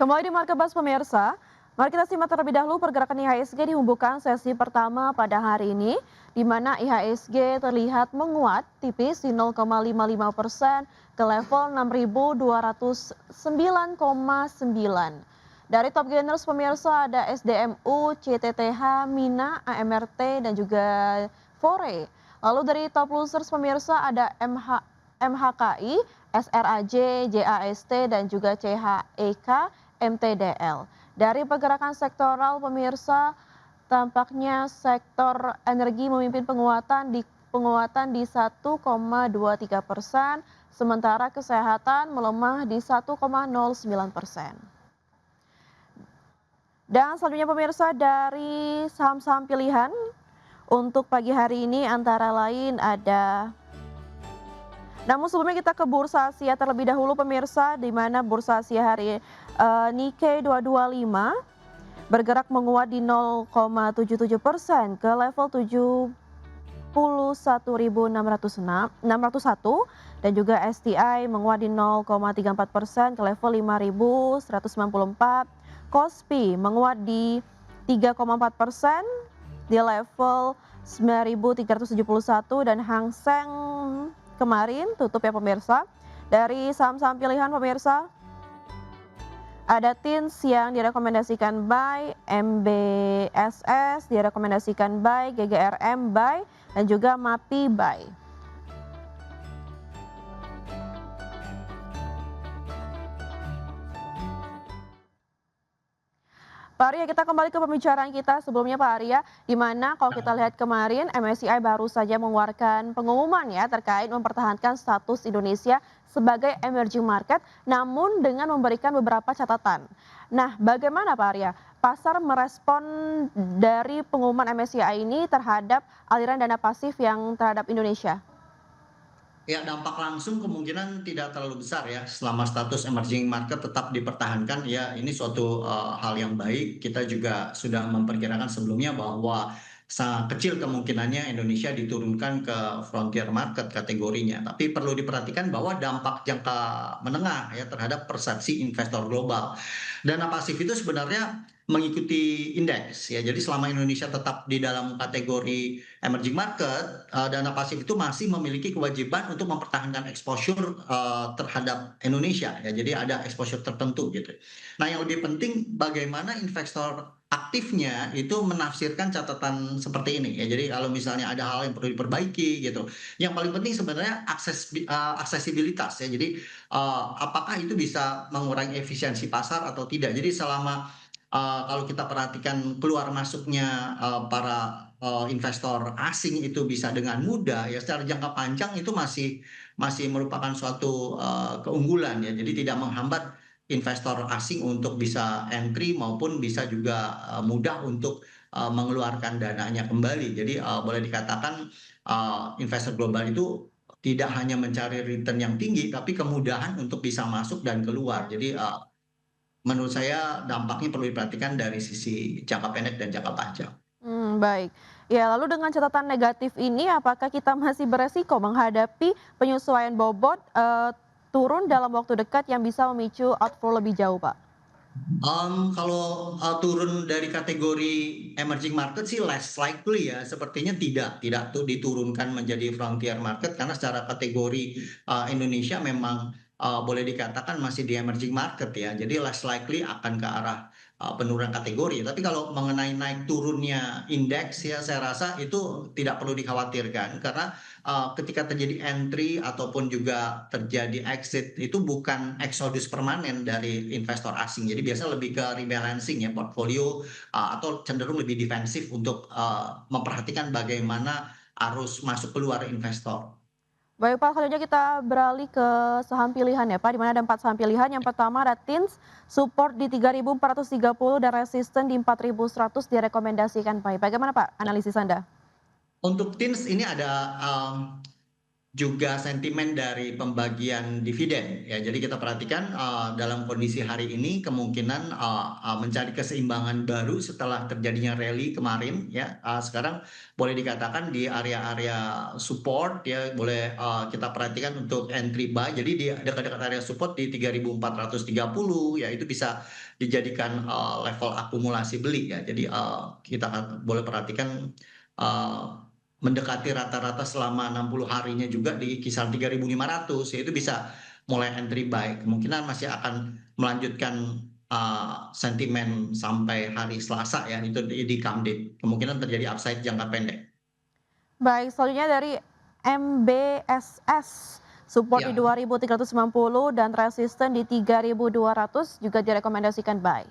Kembali di Marketplace pemirsa, mari kita simak terlebih dahulu pergerakan IHSG dihubungkan sesi pertama pada hari ini, di mana IHSG terlihat menguat tipis di 0,55% ke level 6.209,9. Dari top gainers pemirsa ada SDMU, CTTH, Mina, AMRT, dan juga Fore. Lalu dari top losers pemirsa ada MHKI, SRAJ, JAST, dan juga CHEK, MTDL. Dari pergerakan sektoral pemirsa, tampaknya sektor energi memimpin penguatan di 1,23%, sementara kesehatan melemah di 1,09%. Dan selanjutnya pemirsa dari saham-saham pilihan untuk pagi hari ini antara lain ada. Namun sebelumnya kita ke Bursa Asia terlebih dahulu pemirsa, di mana Bursa Asia hari Nikkei 225 bergerak menguat di 0,77% ke level 71.601 dan juga STI menguat di 0,34% ke level 5.194. Kospi menguat di 3,4% di level 9.371 dan Hang Seng kemarin tutup ya pemirsa. Dari saham-saham pilihan pemirsa, ada TINS yang direkomendasikan buy, MBSS direkomendasikan buy, GGRM buy, dan juga MAPI buy. Pak Arya, kita kembali ke pembicaraan kita sebelumnya Pak Arya, di mana kalau kita lihat kemarin MSCI baru saja mengeluarkan pengumuman ya terkait mempertahankan status Indonesia sebagai emerging market, namun dengan memberikan beberapa catatan. Nah, bagaimana Pak Arya, pasar merespon dari pengumuman MSCI ini terhadap aliran dana pasif yang terhadap Indonesia? Ya, dampak langsung kemungkinan tidak terlalu besar ya, selama status emerging market tetap dipertahankan ya, ini suatu hal yang baik. Kita juga sudah memperkirakan sebelumnya bahwa sangat kecil kemungkinannya Indonesia diturunkan ke frontier market kategorinya. Tapi perlu diperhatikan bahwa dampak jangka menengah ya terhadap persepsi investor global. Dana pasif itu sebenarnya mengikuti indeks ya. Jadi selama Indonesia tetap di dalam kategori emerging market, dana pasif itu masih memiliki kewajiban untuk mempertahankan exposure terhadap Indonesia ya. Jadi ada exposure tertentu gitu. Nah, yang lebih penting bagaimana investor aktifnya itu menafsirkan catatan seperti ini ya. Jadi kalau misalnya ada hal yang perlu diperbaiki gitu. Yang paling penting sebenarnya aksesibilitas ya. Jadi apakah itu bisa mengurangi efisiensi pasar atau tidak. Jadi selama kalau kita perhatikan keluar masuknya para investor asing itu bisa dengan mudah ya, secara jangka panjang itu masih masih merupakan suatu keunggulan ya. Jadi tidak menghambat investor asing untuk bisa entry maupun bisa juga mudah untuk mengeluarkan dananya kembali. Jadi boleh dikatakan investor global itu tidak hanya mencari return yang tinggi, tapi kemudahan untuk bisa masuk dan keluar. Jadi menurut saya dampaknya perlu diperhatikan dari sisi jangka pendek dan jangka panjang. Baik. Ya, lalu dengan catatan negatif ini apakah kita masih beresiko menghadapi penyesuaian bobot, turun dalam waktu dekat yang bisa memicu outflow lebih jauh, Pak? Kalau turun dari kategori emerging market sih less likely ya, sepertinya tidak tuh diturunkan menjadi frontier market karena secara kategori Indonesia memang boleh dikatakan masih di emerging market ya. Jadi less likely akan ke arah penurunan kategori. Tapi kalau mengenai naik turunnya indeks ya saya rasa itu tidak perlu dikhawatirkan karena ketika terjadi entry ataupun juga terjadi exit itu bukan eksodus permanen dari investor asing. Jadi biasanya lebih ke rebalancing ya portfolio atau cenderung lebih defensif untuk memperhatikan bagaimana arus masuk keluar investor. Baik, Pak, selanjutnya kita beralih ke saham pilihan ya, Pak, di mana ada 4 saham pilihan. Yang pertama ada TINS, support di 3.430 dan resisten di 4.100 direkomendasikan, Pak. Bagaimana, Pak, analisis Anda? Untuk teams ini ada juga sentimen dari pembagian dividen ya. Jadi kita perhatikan, dalam kondisi hari ini kemungkinan, mencari keseimbangan baru setelah terjadinya rally kemarin ya, sekarang boleh dikatakan di area-area support ya, boleh, kita perhatikan untuk entry buy. Jadi di dekat-dekat area support di 3.430 ya, itu bisa dijadikan, level akumulasi beli ya. Jadi, kita boleh perhatikan, eee mendekati rata-rata selama 60 harinya juga di kisaran 3.500 ya, itu bisa mulai entry buy. Kemungkinan masih akan melanjutkan, sentimen sampai hari Selasa ya, itu di Kamdip. Kemungkinan terjadi upside jangka pendek. Baik, selanjutnya dari MBSS, support di Ya. 2.390 dan resisten di 3.200 juga direkomendasikan buy.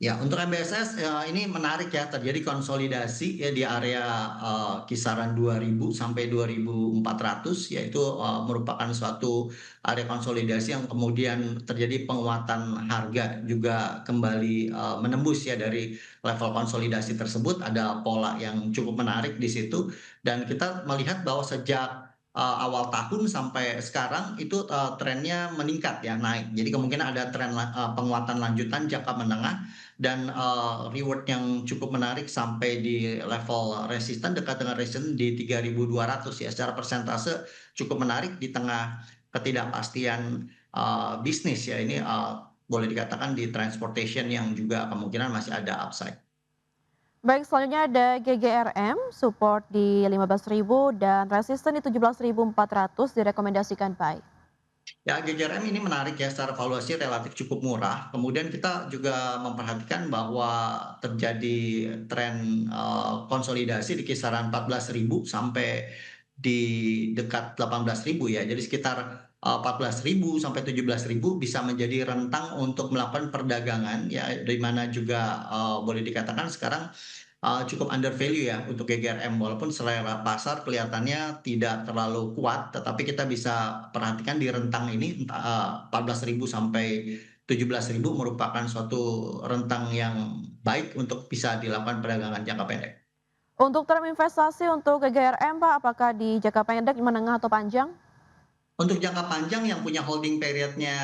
Ya, untuk MBSS, ini menarik ya, terjadi konsolidasi ya di area, kisaran 2.000 sampai 2.400 yaitu, merupakan suatu area konsolidasi yang kemudian terjadi penguatan harga juga kembali, menembus ya dari level konsolidasi tersebut. Ada pola yang cukup menarik di situ dan kita melihat bahwa sejak, awal tahun sampai sekarang itu, trennya meningkat ya, naik. Jadi kemungkinan ada tren penguatan lanjutan jangka menengah dan, reward yang cukup menarik sampai di level resisten, dekat dengan resisten di 3.200 ya, secara persentase cukup menarik di tengah ketidakpastian, bisnis ya. Ini, boleh dikatakan di transportation yang juga kemungkinan masih ada upside. Baik, selanjutnya ada GGRM, support di 15.000 dan resisten di 17.400 direkomendasikan buy. Ya, GJRM ini menarik ya, secara valuasi relatif cukup murah. Kemudian kita juga memperhatikan bahwa terjadi tren, konsolidasi di kisaran 14.000 sampai di dekat 18.000 ya. Jadi sekitar, 14.000 sampai 17.000 bisa menjadi rentang untuk melakukan perdagangan ya, di mana juga, boleh dikatakan sekarang cukup under value ya untuk GGRM, walaupun selera pasar kelihatannya tidak terlalu kuat, tetapi kita bisa perhatikan di rentang ini, 14.000 sampai 17.000 merupakan suatu rentang yang baik untuk bisa dilakukan perdagangan jangka pendek. Untuk term investasi untuk GGRM Pak, apakah di jangka pendek, menengah atau panjang? Untuk jangka panjang yang punya holding period-nya,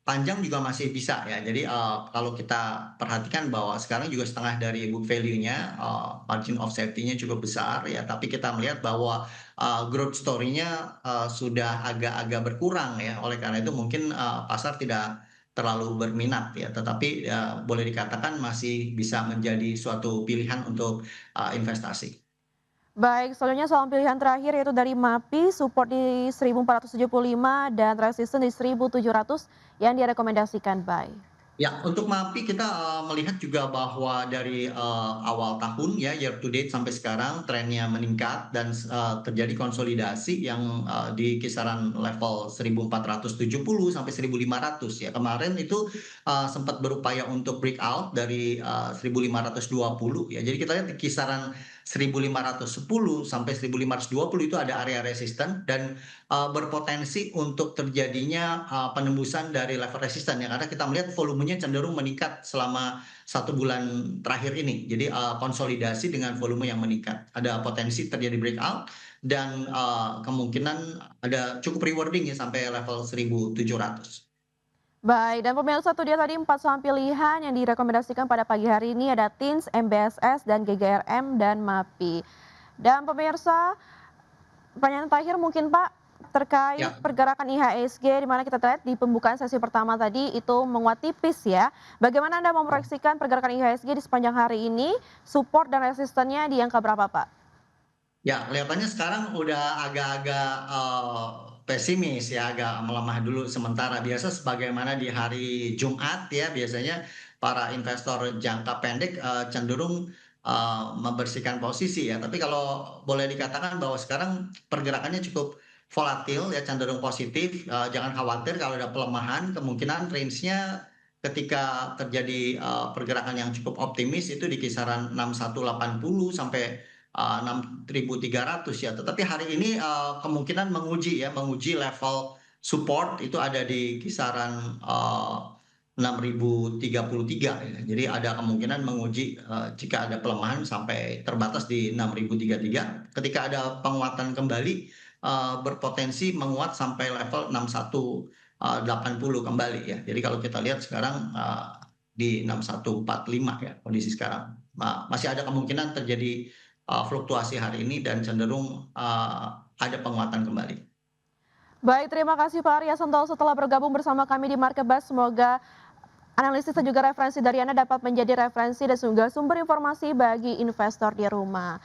panjang juga masih bisa ya. Jadi, kalau kita perhatikan bahwa sekarang juga setengah dari book value-nya, margin of safety-nya cukup besar ya, tapi kita melihat bahwa, growth story-nya, sudah agak-agak berkurang ya. Oleh karena itu mungkin, pasar tidak terlalu berminat ya, tetapi, boleh dikatakan masih bisa menjadi suatu pilihan untuk, investasi. Baik, selanjutnya soal pilihan terakhir yaitu dari MAPI, support di 1.475 dan resisten di 1.700 yang direkomendasikan buy. Ya, untuk MAPI kita, melihat juga bahwa dari, awal tahun ya, year to date sampai sekarang trennya meningkat dan terjadi konsolidasi yang, di kisaran level 1.470 sampai 1.500 ya. Kemarin itu, sempat berupaya untuk breakout dari, 1.520 ya. Jadi kita lihat di kisaran 1.510 sampai 1.520 itu ada area resisten dan, berpotensi untuk terjadinya, penembusan dari level resisten ya, karena kita melihat volumenya cenderung meningkat selama 1 bulan terakhir ini. Jadi, konsolidasi dengan volume yang meningkat. Ada potensi terjadi breakout dan, kemungkinan ada cukup rewarding ya sampai level 1.700. Baik, dan pemirsa itu dia tadi 4 saham pilihan yang direkomendasikan pada pagi hari ini ada TINS, MBSS, dan GGRM, dan MAPI. Dan pemirsa, pertanyaan terakhir mungkin Pak, terkait Ya. pergerakan IHSG di mana kita lihat di pembukaan sesi pertama tadi itu menguat tipis ya. Bagaimana Anda memproyeksikan pergerakan IHSG di sepanjang hari ini, support dan resistennya di angka berapa Pak? Ya, kelihatannya sekarang udah agak-agak, pesimis ya, agak melemah dulu sementara. Biasa sebagaimana di hari Jumat ya, biasanya para investor jangka pendek, cenderung, membersihkan posisi ya. Tapi kalau boleh dikatakan bahwa sekarang pergerakannya cukup volatil ya, cenderung positif, jangan khawatir kalau ada pelemahan, kemungkinan range-nya ketika terjadi, pergerakan yang cukup optimis itu di kisaran 6180 sampai 6.300 ya. Tetapi hari ini, kemungkinan menguji level support itu ada di kisaran, 6.033 ya. Jadi ada kemungkinan menguji, jika ada pelemahan sampai terbatas di 6.033. Ketika ada penguatan kembali, berpotensi menguat sampai level 6180 kembali ya. Jadi kalau kita lihat sekarang di 6145 ya kondisi sekarang. Masih ada kemungkinan terjadi fluktuasi hari ini dan cenderung ada penguatan kembali. Baik, terima kasih Pak Arya Santoso telah bergabung bersama kami di Marketbas. Semoga analisis dan juga referensi dari Anda dapat menjadi referensi dan juga sumber informasi bagi investor di rumah.